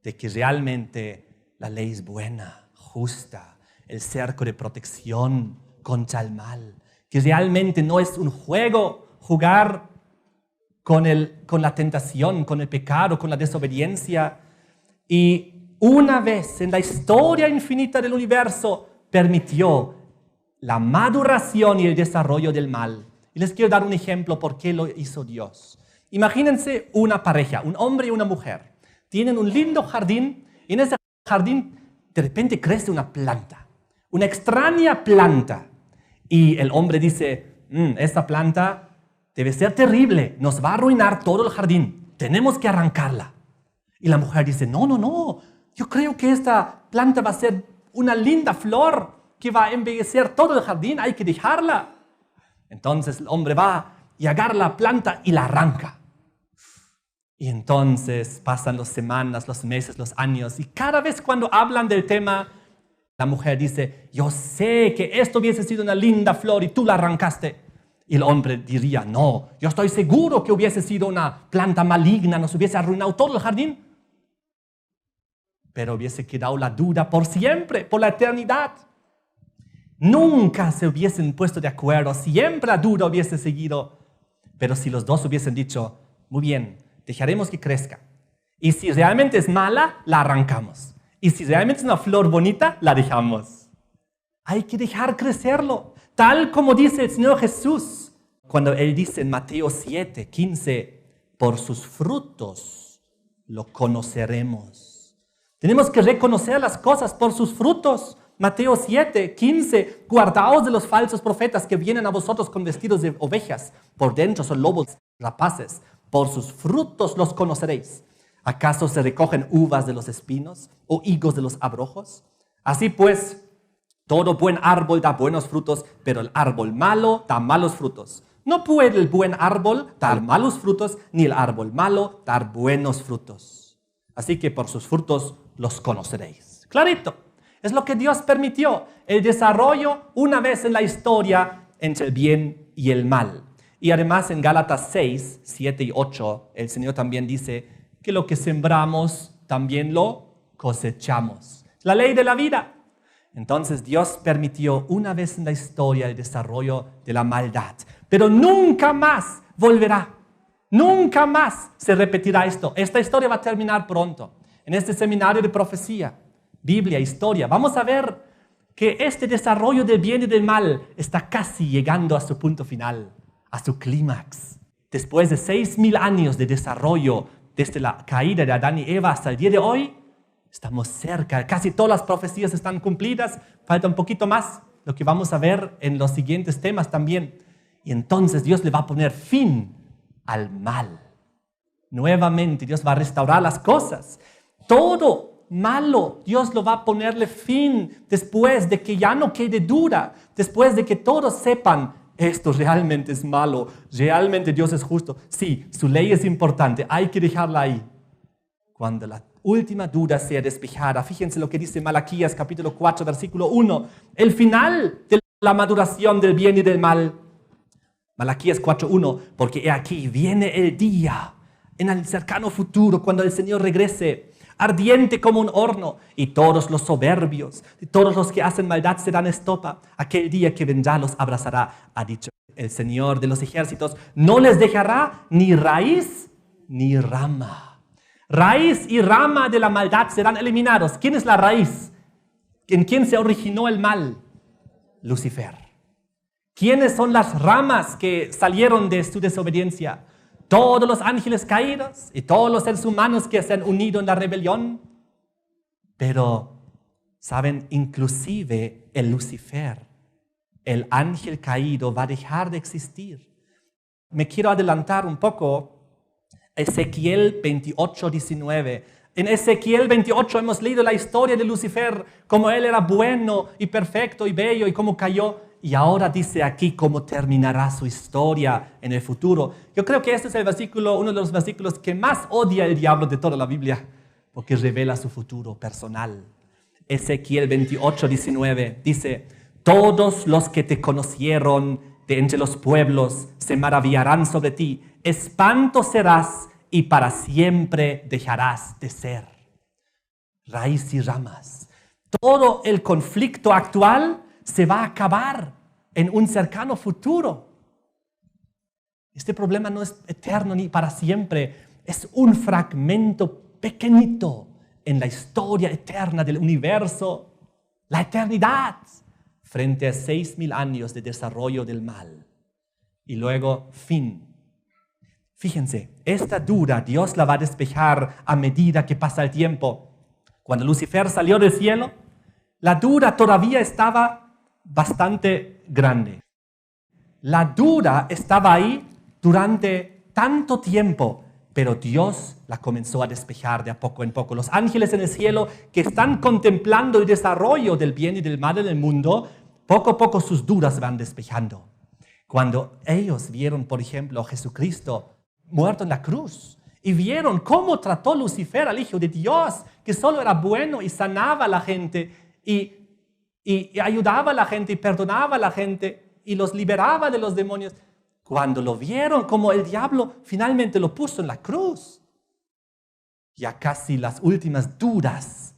de que realmente la ley es buena, justa, el cerco de protección contra el mal, que realmente no es un juego jugar con la tentación, con el pecado, con la desobediencia. Y una vez en la historia infinita del universo permitió la maduración y el desarrollo del mal. Y les quiero dar un ejemplo por qué lo hizo Dios. Imagínense una pareja, un hombre y una mujer. Tienen un lindo jardín y en ese jardín de repente crece una planta, una extraña planta. Y el hombre dice, esta planta debe ser terrible, nos va a arruinar todo el jardín, tenemos que arrancarla. Y la mujer dice, no, yo creo que esta planta va a ser una linda flor que va a embellecer todo el jardín, hay que dejarla. Entonces el hombre va y agarra la planta y la arranca. Y entonces pasan las semanas, los meses, los años, y cada vez cuando hablan del tema, la mujer dice, yo sé que esto hubiese sido una linda flor y tú la arrancaste. Y el hombre diría, no, yo estoy seguro que hubiese sido una planta maligna, nos hubiese arruinado todo el jardín. Pero hubiese quedado la duda por siempre, por la eternidad. Nunca se hubiesen puesto de acuerdo, siempre la duda hubiese seguido. Pero si los dos hubiesen dicho, muy bien, dejaremos que crezca. Y si realmente es mala, la arrancamos. Y si realmente es una flor bonita, la dejamos. Hay que dejar crecerlo. Tal como dice el Señor Jesús, cuando Él dice en Mateo 7, 15, por sus frutos lo conoceremos. Tenemos que reconocer las cosas por sus frutos. Mateo 7, 15, guardaos de los falsos profetas que vienen a vosotros con vestidos de ovejas, por dentro son lobos rapaces. Por sus frutos los conoceréis. ¿Acaso se recogen uvas de los espinos o higos de los abrojos? Así pues, todo buen árbol da buenos frutos, pero el árbol malo da malos frutos. No puede el buen árbol dar malos frutos, ni el árbol malo dar buenos frutos. Así que por sus frutos los conoceréis. Clarito. Es lo que Dios permitió, el desarrollo una vez en la historia entre el bien y el mal. Y además en Gálatas 6, 7 y 8, el Señor también dice que lo que sembramos también lo cosechamos. La ley de la vida. Entonces Dios permitió una vez en la historia el desarrollo de la maldad, pero nunca más volverá. Nunca más se repetirá esto. Esta historia va a terminar pronto. En este seminario de profecía, Biblia, historia, vamos a ver que este desarrollo del bien y del mal está casi llegando a su punto final, a su clímax. Después de 6.000 años de desarrollo, desde la caída de Adán y Eva hasta el día de hoy, estamos cerca. Casi todas las profecías están cumplidas. Falta un poquito más, lo que vamos a ver en los siguientes temas también. Y entonces Dios le va a poner fin al mal. Nuevamente Dios va a restaurar las cosas. Todo malo, Dios lo va a ponerle fin después de que ya no quede duda, después de que todos sepan, esto realmente es malo, realmente Dios es justo. Sí, su ley es importante, hay que dejarla ahí. Cuando la última duda sea despejada, fíjense lo que dice Malaquías capítulo 4, versículo 1, el final de la maduración del bien y del mal. Malaquías 4:1, porque he aquí viene el día en el cercano futuro cuando el Señor regrese, ardiente como un horno, y todos los soberbios, y todos los que hacen maldad serán estopa. Aquel día que vendrá los abrazará, ha dicho el Señor de los ejércitos, no les dejará ni raíz ni rama. Raíz y rama de la maldad serán eliminados. ¿Quién es la raíz? ¿En quién se originó el mal? Lucifer. ¿Quiénes son las ramas que salieron de su desobediencia? Todos los ángeles caídos y todos los seres humanos que se han unido en la rebelión. Pero, ¿saben? Inclusive el Lucifer, el ángel caído, va a dejar de existir. Me quiero adelantar un poco. Ezequiel 28, 19. En Ezequiel 28 hemos leído la historia de Lucifer, cómo él era bueno y perfecto y bello y cómo cayó. Y ahora dice aquí cómo terminará su historia en el futuro. Yo creo que este es el versículo, uno de los versículos que más odia el diablo de toda la Biblia, porque revela su futuro personal. Ezequiel 28, 19 dice, todos los que te conocieron de entre los pueblos se maravillarán sobre ti. Espanto serás y para siempre dejarás de ser. Raíz y ramas. Todo el conflicto actual se va a acabar en un cercano futuro. Este problema no es eterno ni para siempre. Es un fragmento pequeñito en la historia eterna del universo. La eternidad frente a 6.000 años de desarrollo del mal. Y luego, fin. Fíjense, esta duda Dios la va a despejar a medida que pasa el tiempo. Cuando Lucifer salió del cielo, la duda todavía estaba bastante grande. La duda estaba ahí durante tanto tiempo, pero Dios la comenzó a despejar de a poco en poco. Los ángeles en el cielo que están contemplando el desarrollo del bien y del mal en el mundo, poco a poco sus dudas van despejando. Cuando ellos vieron, por ejemplo, a Jesucristo muerto en la cruz y vieron cómo trató Lucifer al Hijo de Dios, que solo era bueno y sanaba a la gente y ayudaba a la gente y perdonaba a la gente y los liberaba de los demonios. Cuando lo vieron como el diablo finalmente lo puso en la cruz, ya casi las últimas dudas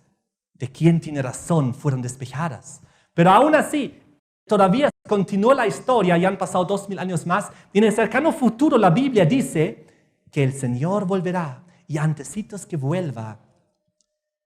de quién tiene razón fueron despejadas. Pero aún así, todavía continuó la historia y han pasado 2.000 años más. Y en el cercano futuro la Biblia dice que el Señor volverá y antecitos que vuelva,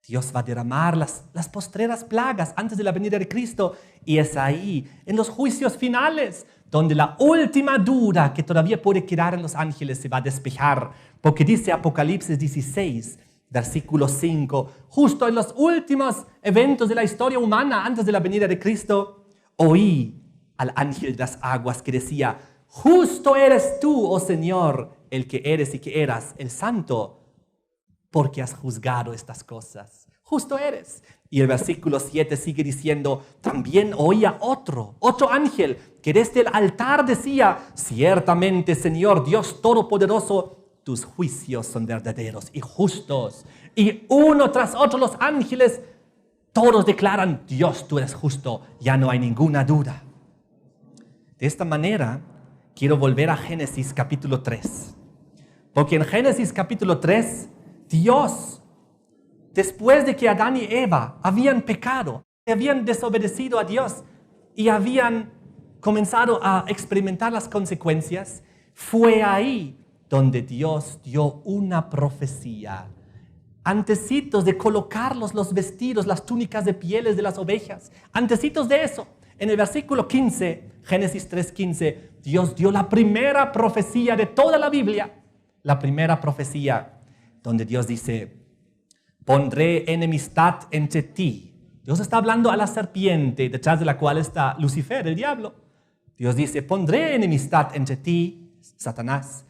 Dios va a derramar las postreras plagas antes de la venida de Cristo. Y es ahí, en los juicios finales, donde la última duda que todavía puede quedar en los ángeles se va a despejar, porque dice Apocalipsis 16, versículo 5, justo en los últimos eventos de la historia humana antes de la venida de Cristo, oí al ángel de las aguas que decía, justo eres tú, oh Señor, el que eres y que eras, el santo, porque has juzgado estas cosas. Justo eres. Y el versículo 7 sigue diciendo, también oía otro ángel que desde el altar decía, ciertamente, Señor Dios Todopoderoso, tus juicios son verdaderos y justos. Y uno tras otro los ángeles, todos declaran, Dios, tú eres justo, ya no hay ninguna duda. De esta manera, quiero volver a Génesis capítulo 3. Porque en Génesis capítulo 3, Dios, después de que Adán y Eva habían pecado, habían desobedecido a Dios y habían comenzado a experimentar las consecuencias, fue ahí donde Dios dio una profecía. Antecitos de colocarlos los vestidos, las túnicas de pieles de las ovejas. Antecitos de eso. En el versículo 15, Génesis 3:15, Dios dio la primera profecía de toda la Biblia. La primera profecía donde Dios dice, pondré enemistad entre ti. Dios está hablando a la serpiente detrás de la cual está Lucifer, el diablo. Dios dice, pondré enemistad entre ti, Satanás,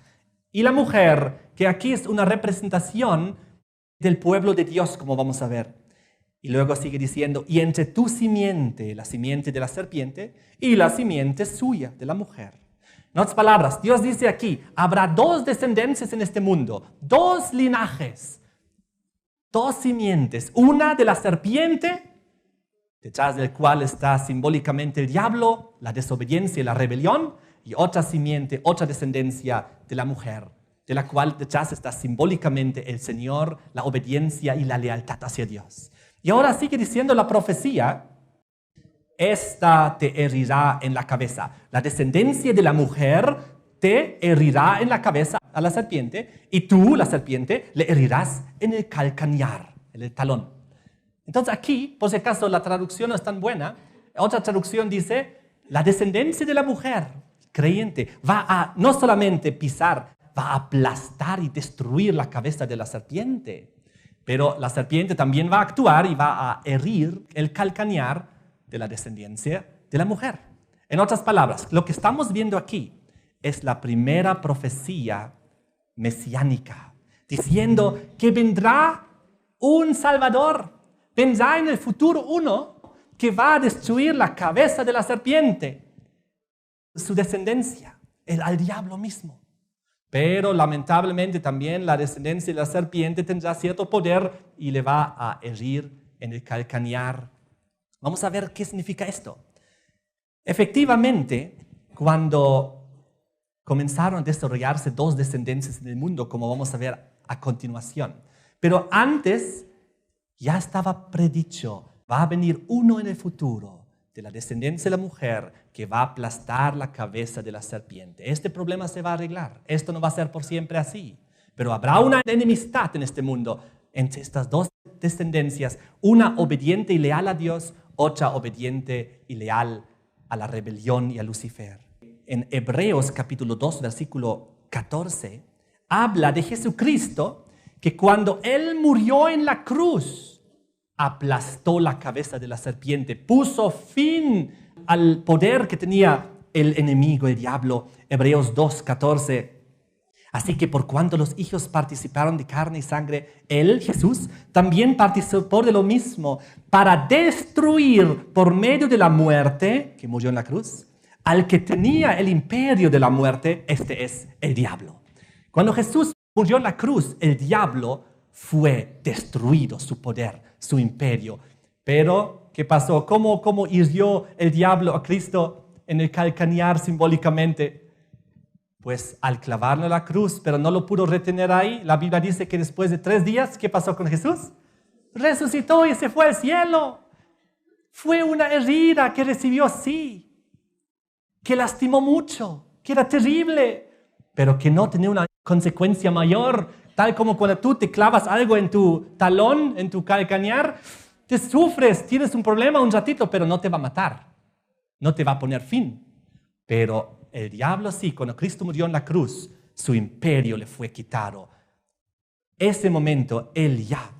y la mujer, que aquí es una representación del pueblo de Dios, como vamos a ver. Y luego sigue diciendo, y entre tu simiente, la simiente de la serpiente, y la simiente suya, de la mujer. En otras palabras, Dios dice aquí, habrá dos descendencias en este mundo, dos linajes, dos simientes, una de la serpiente, detrás del cual está simbólicamente el diablo, la desobediencia y la rebelión, y otra simiente, otra descendencia de la mujer, de la cual detrás está simbólicamente el Señor, la obediencia y la lealtad hacia Dios. Y ahora sigue diciendo la profecía, esta te herirá en la cabeza. La descendencia de la mujer te herirá en la cabeza a la serpiente y tú, la serpiente, le herirás en el calcañar, en el talón. Entonces aquí, por si acaso la traducción no es tan buena, otra traducción dice, la descendencia de la mujer creyente va a no solamente pisar, va a aplastar y destruir la cabeza de la serpiente, pero la serpiente también va a actuar y va a herir el calcañar de la descendencia de la mujer. En otras palabras, lo que estamos viendo aquí es la primera profecía mesiánica, diciendo que vendrá un Salvador, vendrá en el futuro uno que va a destruir la cabeza de la serpiente, su descendencia, al diablo mismo. Pero lamentablemente también la descendencia de la serpiente tendrá cierto poder y le va a herir en el calcañar. Vamos a ver qué significa esto. Efectivamente, cuando comenzaron a desarrollarse dos descendencias en el mundo, como vamos a ver a continuación, pero antes ya estaba predicho, va a venir uno en el futuro de la descendencia de la mujer que va a aplastar la cabeza de la serpiente. Este problema se va a arreglar. Esto no va a ser por siempre así. Pero habrá una enemistad en este mundo entre estas dos descendencias, una obediente y leal a Dios, otra obediente y leal a la rebelión y a Lucifer. En Hebreos capítulo 2, versículo 14, habla de Jesucristo que cuando Él murió en la cruz, aplastó la cabeza de la serpiente, puso fin al poder que tenía el enemigo, el diablo. Hebreos 2:14. Así que por cuanto los hijos participaron de carne y sangre, Él, Jesús, también participó de lo mismo para destruir por medio de la muerte, que murió en la cruz, al que tenía el imperio de la muerte, este es el diablo. Cuando Jesús murió en la cruz, el diablo fue destruido, su poder, su imperio. Pero, ¿qué pasó? ¿Cómo hirió el diablo a Cristo en el calcañar simbólicamente? Pues al clavarlo en la cruz, pero no lo pudo retener ahí. La Biblia dice que después de 3 días, ¿qué pasó con Jesús? Resucitó y se fue al cielo. Fue una herida que recibió así, que lastimó mucho, que era terrible, pero que no tenía una consecuencia mayor. Tal como cuando tú te clavas algo en tu talón, en tu calcañar, te sufres, tienes un problema un ratito, pero no te va a matar, no te va a poner fin. Pero el diablo sí, cuando Cristo murió en la cruz, su imperio le fue quitado. Ese momento, él ya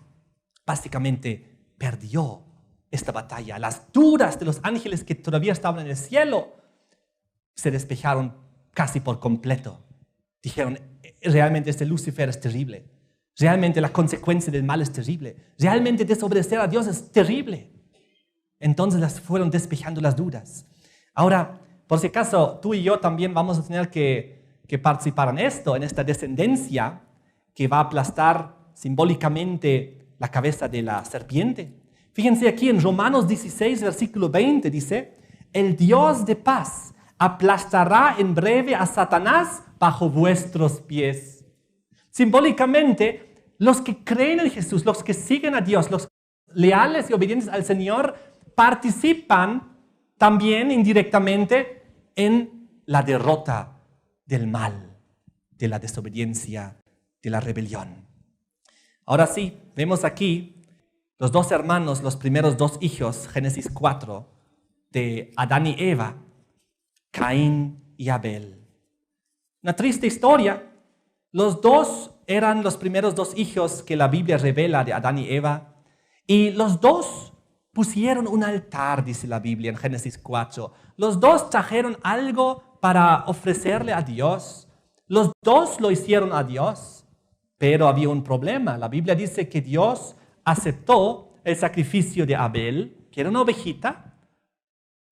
básicamente perdió esta batalla. Las dudas de los ángeles que todavía estaban en el cielo se despejaron casi por completo. Dijeron, realmente este Lucifer es terrible. Realmente la consecuencia del mal es terrible. Realmente desobedecer a Dios es terrible. Entonces las fueron despejando las dudas. Ahora, por si acaso, tú y yo también vamos a tener que participar en esto, en esta descendencia que va a aplastar simbólicamente la cabeza de la serpiente. Fíjense aquí en Romanos 16, versículo 20, dice, el Dios de paz aplastará en breve a Satanás bajo vuestros pies. Simbólicamente, los que creen en Jesús, los que siguen a Dios, los leales y obedientes al Señor, participan también indirectamente en la derrota del mal, de la desobediencia, de la rebelión. Ahora sí, vemos aquí los dos hermanos, los primeros dos hijos, Génesis 4, de Adán y Eva, Caín y Abel. Una triste historia. Los dos eran los primeros dos hijos que la Biblia revela de Adán y Eva. Y los dos pusieron un altar, dice la Biblia en Génesis 4. Los dos trajeron algo para ofrecerle a Dios. Los dos lo hicieron a Dios, pero había un problema. La Biblia dice que Dios aceptó el sacrificio de Abel, que era una ovejita,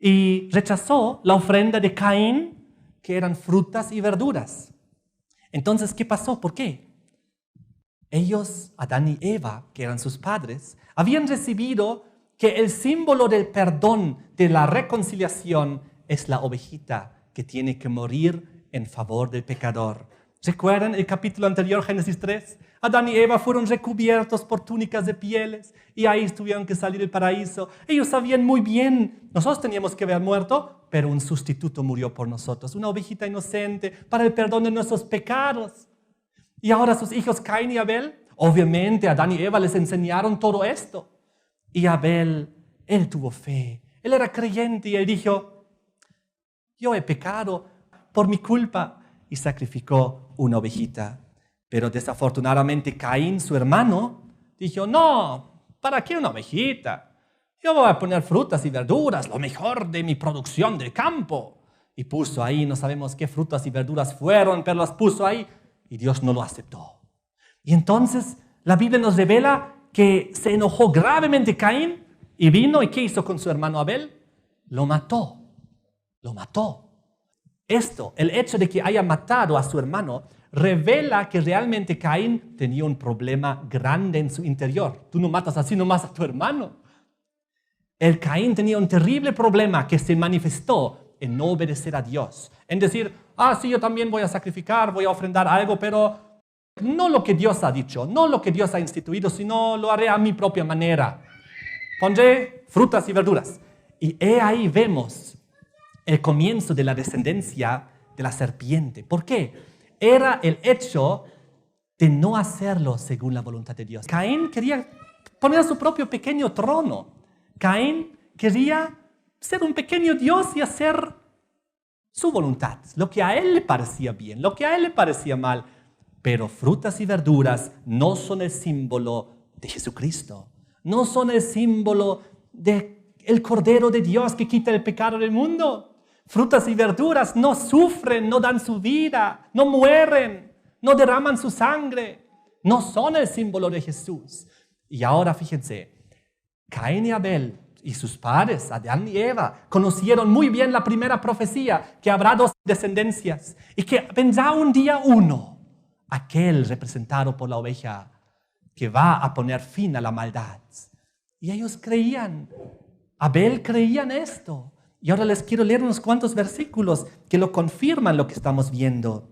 y rechazó la ofrenda de Caín, que eran frutas y verduras. Entonces, ¿qué pasó? ¿Por qué? Ellos, Adán y Eva, que eran sus padres, habían recibido que el símbolo del perdón, de la reconciliación, es la ovejita que tiene que morir en favor del pecador. ¿Recuerdan el capítulo anterior, Génesis 3? Adán y Eva fueron recubiertos por túnicas de pieles y ahí tuvieron que salir del paraíso. Ellos sabían muy bien, nosotros teníamos que haber muerto, pero un sustituto murió por nosotros, una ovejita inocente para el perdón de nuestros pecados. Y ahora sus hijos Caín y Abel, obviamente Adán y Eva les enseñaron todo esto. Y Abel, él tuvo fe, él era creyente y él dijo, yo he pecado por mi culpa, y sacrificó una ovejita. Pero desafortunadamente Caín, su hermano, dijo, no, ¿para qué una ovejita? Yo voy a poner frutas y verduras, lo mejor de mi producción del campo. Y puso ahí, no sabemos qué frutas y verduras fueron, pero las puso ahí y Dios no lo aceptó. Y entonces la Biblia nos revela que se enojó gravemente Caín y vino, ¿y qué hizo con su hermano Abel? Lo mató, lo mató. Esto, el hecho de que haya matado a su hermano, revela que realmente Caín tenía un problema grande en su interior. Tú no matas así nomás a tu hermano. El Caín tenía un terrible problema que se manifestó en no obedecer a Dios. En decir, sí, yo también voy a sacrificar, voy a ofrendar algo, pero no lo que Dios ha dicho, no lo que Dios ha instituido, sino lo haré a mi propia manera. Pondré frutas y verduras. Y ahí vemos el comienzo de la descendencia de la serpiente. ¿Por qué? Era el hecho de no hacerlo según la voluntad de Dios. Caín quería poner su propio pequeño trono. Caín quería ser un pequeño Dios y hacer su voluntad, lo que a él le parecía bien, lo que a él le parecía mal. Pero frutas y verduras no son el símbolo de Jesucristo. No son el símbolo del Cordero de Dios que quita el pecado del mundo. Frutas y verduras no sufren, no dan su vida, no mueren, no derraman su sangre. No son el símbolo de Jesús. Y ahora fíjense, Caín y Abel y sus padres, Adán y Eva, conocieron muy bien la primera profecía, que habrá dos descendencias y que vendrá un día uno, aquel representado por la oveja, que va a poner fin a la maldad. Y ellos creían, Abel creía en esto. Y ahora les quiero leer unos cuantos versículos que lo confirman lo que estamos viendo.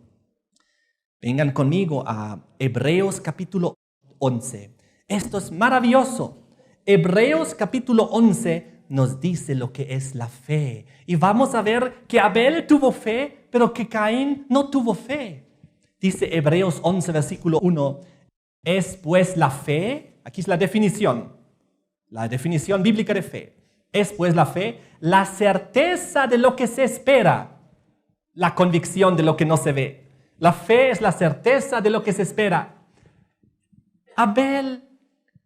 Vengan conmigo a Hebreos capítulo 11. Esto es maravilloso. Hebreos capítulo 11 nos dice lo que es la fe. Y vamos a ver que Abel tuvo fe, pero que Caín no tuvo fe. Dice Hebreos 11, versículo 1. Es pues la fe, aquí es la definición bíblica de fe. Es pues la fe, la certeza de lo que se espera. la convicción de lo que no se ve. La fe es la certeza de lo que se espera. Abel,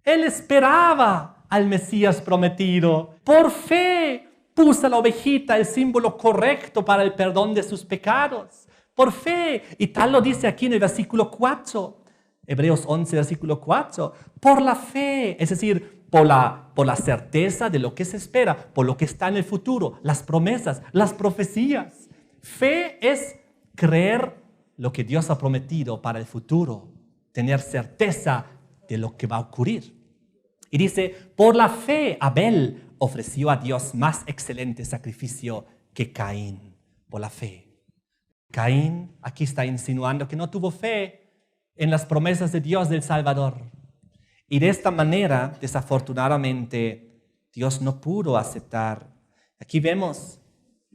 él esperaba al Mesías prometido. Por fe puso a la ovejita el símbolo correcto para el perdón de sus pecados. Por fe. Y tal lo dice aquí en el versículo 4. Hebreos 11, versículo 4. Por la fe, es decir, por la certeza de lo que se espera, por lo que está en el futuro, las promesas, las profecías. Fe es creer lo que Dios ha prometido para el futuro, tener certeza de lo que va a ocurrir. Y dice, por la fe Abel ofreció a Dios más excelente sacrificio que Caín, por la fe. Caín aquí está insinuando que no tuvo fe en las promesas de Dios del Salvador. Y de esta manera, desafortunadamente, Dios no pudo aceptar. Aquí vemos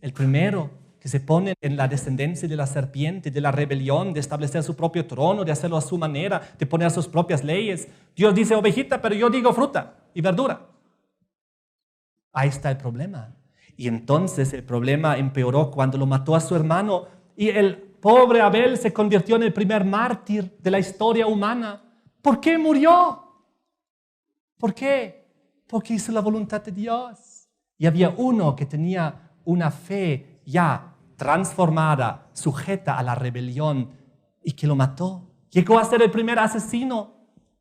el primero que se pone en la descendencia de la serpiente, de la rebelión, de establecer su propio trono, de hacerlo a su manera, de poner sus propias leyes. Dios dice ovejita, pero yo digo fruta y verdura. Ahí está el problema. Y entonces el problema empeoró cuando lo mató a su hermano y el pobre Abel se convirtió en el primer mártir de la historia humana. ¿Por qué murió? ¿Por qué? Porque hizo la voluntad de Dios. Y había uno que tenía una fe ya transformada, sujeta a la rebelión, y que lo mató. Llegó a ser el primer asesino,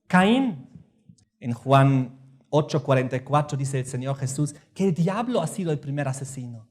Caín. En Juan 8:44 dice el Señor Jesús que el diablo ha sido el primer asesino.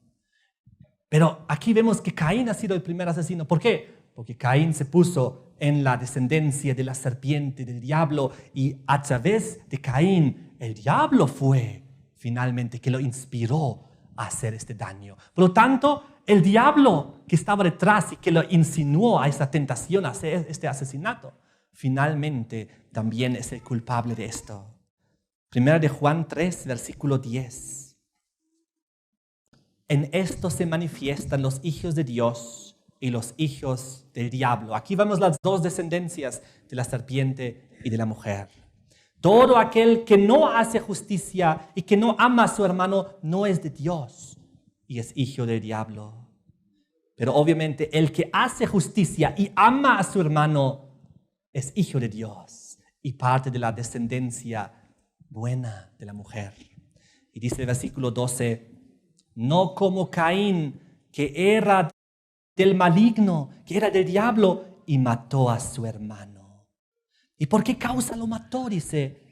Pero aquí vemos que Caín ha sido el primer asesino. ¿Por qué? Porque Caín se puso en la descendencia de la serpiente, del diablo, y a través de Caín, el diablo fue finalmente que lo inspiró a hacer este daño. Por lo tanto, el diablo que estaba detrás y que lo insinuó a esa tentación, a hacer este asesinato, finalmente también es el culpable de esto. Primera de Juan 3, versículo 10. En esto se manifiestan los hijos de Dios y los hijos del diablo. Aquí vemos las dos descendencias de la serpiente y de la mujer. Todo aquel que no hace justicia y que no ama a su hermano no es de Dios y es hijo del diablo. Pero obviamente el que hace justicia y ama a su hermano es hijo de Dios y parte de la descendencia buena de la mujer. Y dice el versículo 12, no como Caín, que era del maligno, que era del diablo, y mató a su hermano. ¿Y por qué causa lo mató? Dice,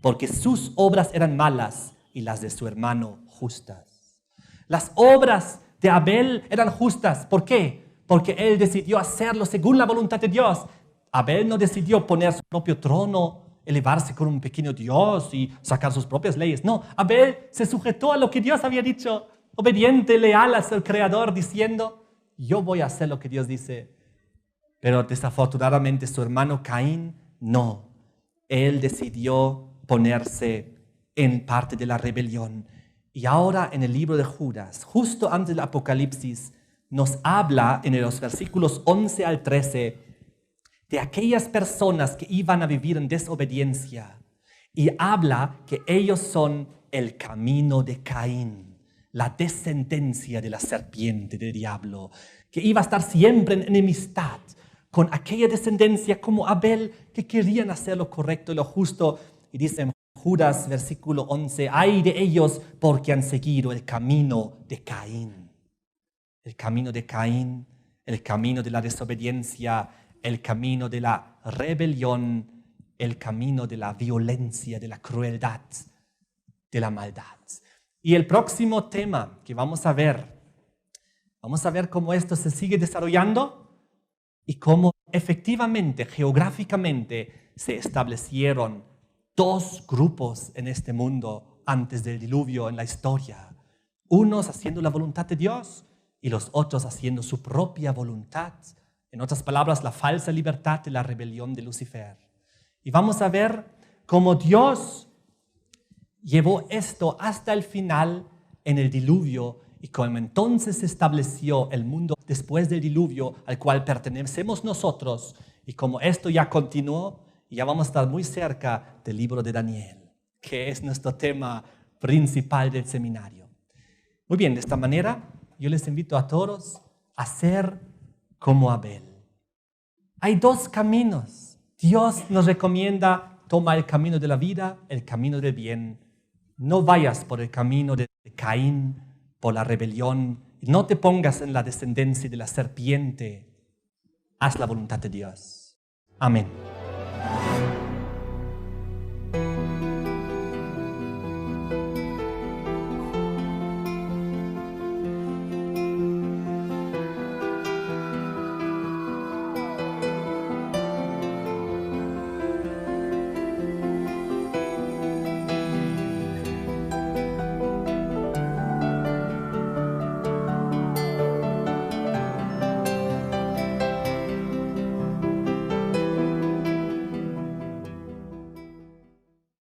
porque sus obras eran malas y las de su hermano justas. Las obras de Abel eran justas. ¿Por qué? Porque él decidió hacerlo según la voluntad de Dios. Abel no decidió poner su propio trono, elevarse con un pequeño Dios y sacar sus propias leyes. No, Abel se sujetó a lo que Dios había dicho, obediente, leal a su Creador, diciendo, yo voy a hacer lo que Dios dice. Pero desafortunadamente su hermano Caín, no. Él decidió ponerse en parte de la rebelión. Y ahora en el libro de Judas, justo antes del Apocalipsis, nos habla en los versículos 11 al 13 de aquellas personas que iban a vivir en desobediencia. Y habla que ellos son el camino de Caín, la descendencia de la serpiente, del diablo, que iba a estar siempre en enemistad con aquella descendencia como Abel, que querían hacer lo correcto y lo justo. Y dice en Judas, versículo 11, ay de ellos porque han seguido el camino de Caín. El camino de Caín, el camino de la desobediencia, el camino de la rebelión, el camino de la violencia, de la crueldad, de la maldad. Y el próximo tema que vamos a ver cómo esto se sigue desarrollando y cómo efectivamente, geográficamente, se establecieron dos grupos en este mundo antes del diluvio en la historia. Unos haciendo la voluntad de Dios y los otros haciendo su propia voluntad. En otras palabras, la falsa libertad de la rebelión de Lucifer. Y vamos a ver cómo Dios llevó esto hasta el final en el diluvio y cómo entonces se estableció el mundo después del diluvio al cual pertenecemos nosotros y cómo esto ya continuó y ya vamos a estar muy cerca del libro de Daniel, que es nuestro tema principal del seminario. Muy bien, de esta manera yo les invito a todos a ser como Abel. Hay dos caminos. Dios nos recomienda: toma el camino de la vida, el camino del bien. No vayas por el camino de Caín, por la rebelión. No te pongas en la descendencia de la serpiente. Haz la voluntad de Dios. Amén.